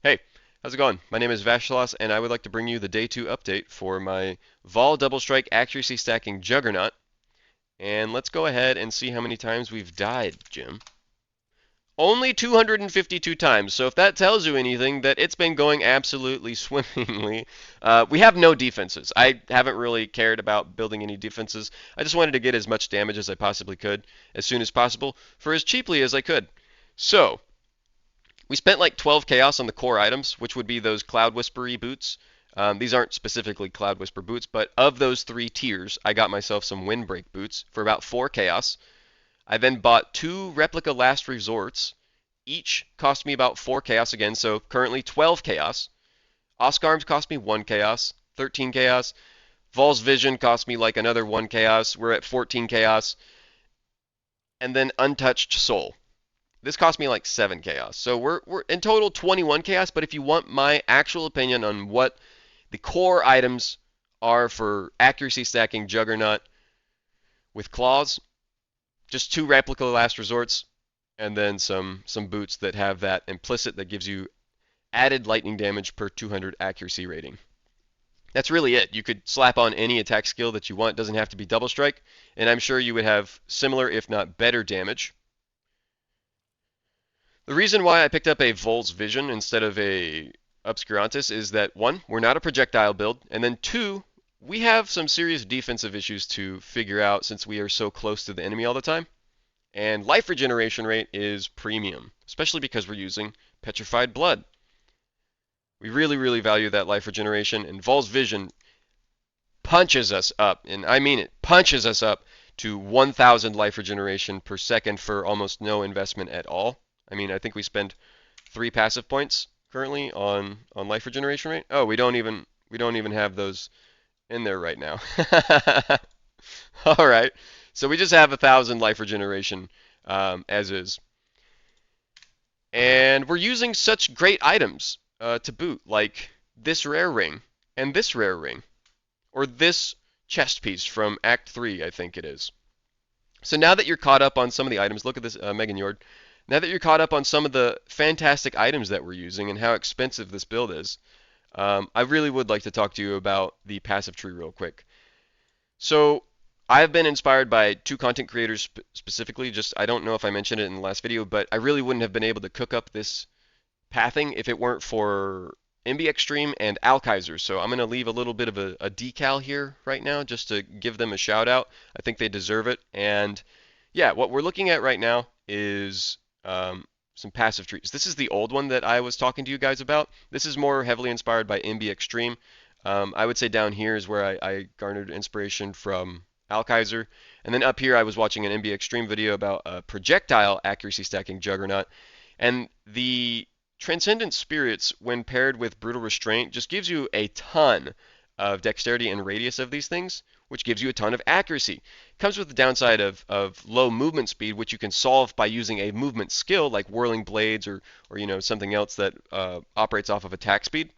Hey, how's it going? My name is Vashalos, and I would like to bring you the Day 2 update for my Vol Double Strike Accuracy Stacking Juggernaut. And let's go ahead and see how many times we've died, Jim. Only 252 times, so if that tells you anything, that it's been going absolutely swimmingly. We have no defenses. I haven't really cared about building any defenses. I just wanted to get as much damage as I possibly could, as soon as possible, for as cheaply as I could. So, we spent like 12 chaos on the core items, which would be those Cloud Whispery boots. These aren't specifically Cloud Whisper boots, but of those three tiers, I got myself some Windbreak boots for about 4 chaos. I then bought 2 replica Last Resorts. Each cost me about 4 chaos again, so currently 12 chaos. Oscarms cost me 1 chaos, 13 chaos. Vol's Vision cost me like another 1 chaos. We're at 14 chaos. And then Untouched Soul. This cost me like 7 chaos. So we're in total 21 chaos, but if you want my actual opinion on what the core items are for accuracy stacking Juggernaut with claws, just 2 replica last resorts, and then some boots that have that implicit that gives you added lightning damage per 200 accuracy rating. That's really it. You could slap on any attack skill that you want. It doesn't have to be double strike, and I'm sure you would have similar, if not better, damage. The reason why I picked up a Vol's Vision instead of a Obscurantis is that, one, we're not a projectile build, and then two, we have some serious defensive issues to figure out since we are so close to the enemy all the time. And life regeneration rate is premium, especially because we're using Petrified Blood. We really, really value that life regeneration, and Vol's Vision punches us up, and I mean it, punches us up to 1,000 life regeneration per second for almost no investment at all. I mean, I think we spend 3 passive points currently on life regeneration rate. Oh, we don't even have those in there right now. All right, so we just have 1,000 life regeneration as is, and we're using such great items to boot, like this rare ring and this rare ring, or this chest piece from Act 3, I think it is. So now that you're caught up on some of the items, look at this Megan Yord. Now that you're caught up on some of the fantastic items that we're using and how expensive this build is, I really would like to talk to you about the passive tree real quick. So I've been inspired by 2 content creators specifically. Just I don't know if I mentioned it in the last video, but I really wouldn't have been able to cook up this pathing if it weren't for MB Extreme and Alkaiser. So I'm going to leave a little bit of a decal here right now just to give them a shout out. I think they deserve it. And yeah, what we're looking at right now is some passive trees. This is the old one that I was talking to you guys about. This is more heavily inspired by MB Extreme. I would say down here is where I garnered inspiration from Alkaiser. And then up here I was watching an MB Extreme video about a projectile accuracy stacking Juggernaut. And the Transcendent Spirits, when paired with Brutal Restraint, just gives you a ton of dexterity and radius of these things, which gives you a ton of accuracy. Comes with the downside of low movement speed, which you can solve by using a movement skill like Whirling Blades or something else that operates off of attack speed.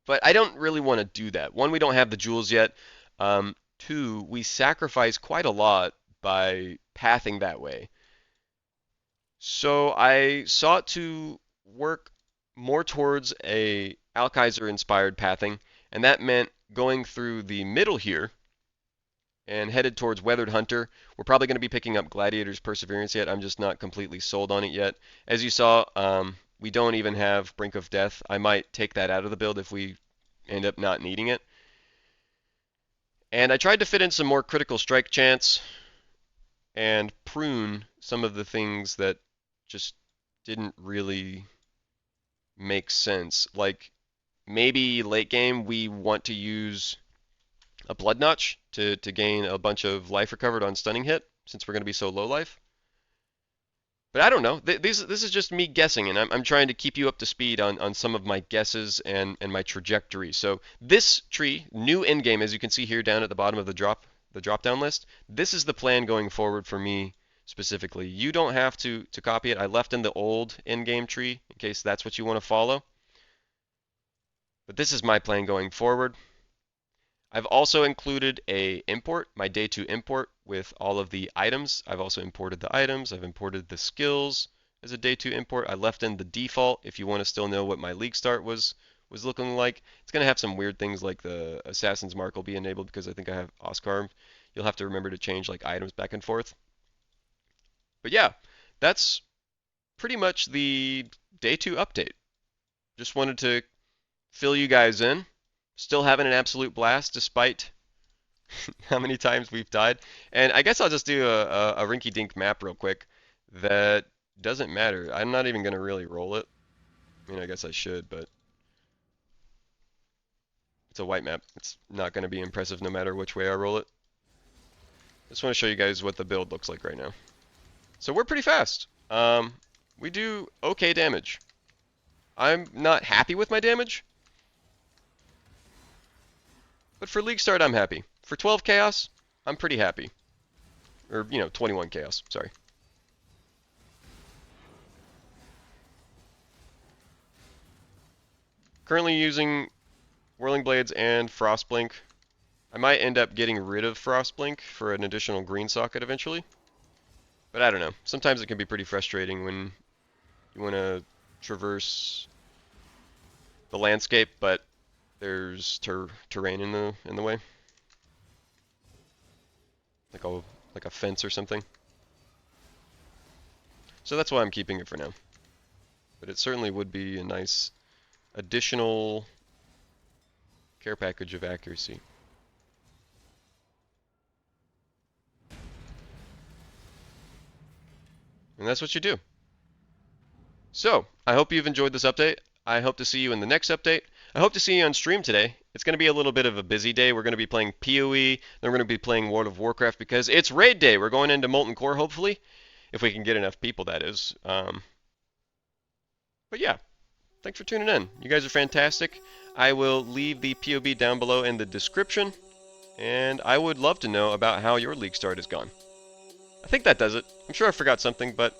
But I don't really want to do that. One, we don't have the jewels yet. Two, we sacrifice quite a lot by pathing that way. So I sought to work more towards a Alkaiser inspired pathing, and that meant going through the middle here and headed towards Weathered Hunter. We're probably going to be picking up Gladiator's Perseverance yet. I'm just not completely sold on it yet. As you saw, we don't even have Brink of Death. I might take that out of the build if we end up not needing it. And I tried to fit in some more critical strike chance and prune some of the things that just didn't really make sense. Like maybe late game we want to use a Blood Notch to gain a bunch of life recovered on stunning hit since we're going to be so low life. But I don't know. This is just me guessing, and I'm trying to keep you up to speed on some of my guesses and my trajectory. So this tree, new end game, as you can see here down at the bottom of the drop down list, this is the plan going forward for me specifically. You don't have to copy it. I left in the old end game tree in case that's what you want to follow. But this is my plan going forward. I've also included a import, my day 2 import with all of the items. I've also imported the items, I've imported the skills, as a day 2 import. I left in the default if you want to still know what my league start was looking like. It's going to have some weird things like the Assassin's Mark will be enabled because I think I have Oscar. You'll have to remember to change like items back and forth. But yeah, that's pretty much the day 2 update. Just wanted to fill you guys in. Still having an absolute blast despite how many times we've died. And I guess I'll just do a rinky-dink map real quick that doesn't matter. I'm not even going to really roll it. I mean, I guess I should, but it's a white map. It's not going to be impressive no matter which way I roll it. Just want to show you guys what the build looks like right now. So we're pretty fast. We do okay damage. I'm not happy with my damage, but for League Start, I'm happy. For 12 Chaos, I'm pretty happy. Or, 21 Chaos, sorry. Currently using Whirling Blades and Frostblink. I might end up getting rid of Frostblink for an additional green socket eventually. But I don't know. Sometimes it can be pretty frustrating when you want to traverse the landscape, but there's terrain in the way. Like a fence or something. So that's why I'm keeping it for now. But it certainly would be a nice additional care package of accuracy. And that's what you do. So, I hope you've enjoyed this update. I hope to see you in the next update. I hope to see you on stream today. It's going to be a little bit of a busy day. We're going to be playing PoE, then we're going to be playing World of Warcraft because it's raid day. We're going into Molten Core, hopefully, if we can get enough people, that is. But yeah, thanks for tuning in. You guys are fantastic. I will leave the POB down below in the description, and I would love to know about how your League Start has gone. I think that does it. I'm sure I forgot something, but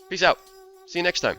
peace out. See you next time.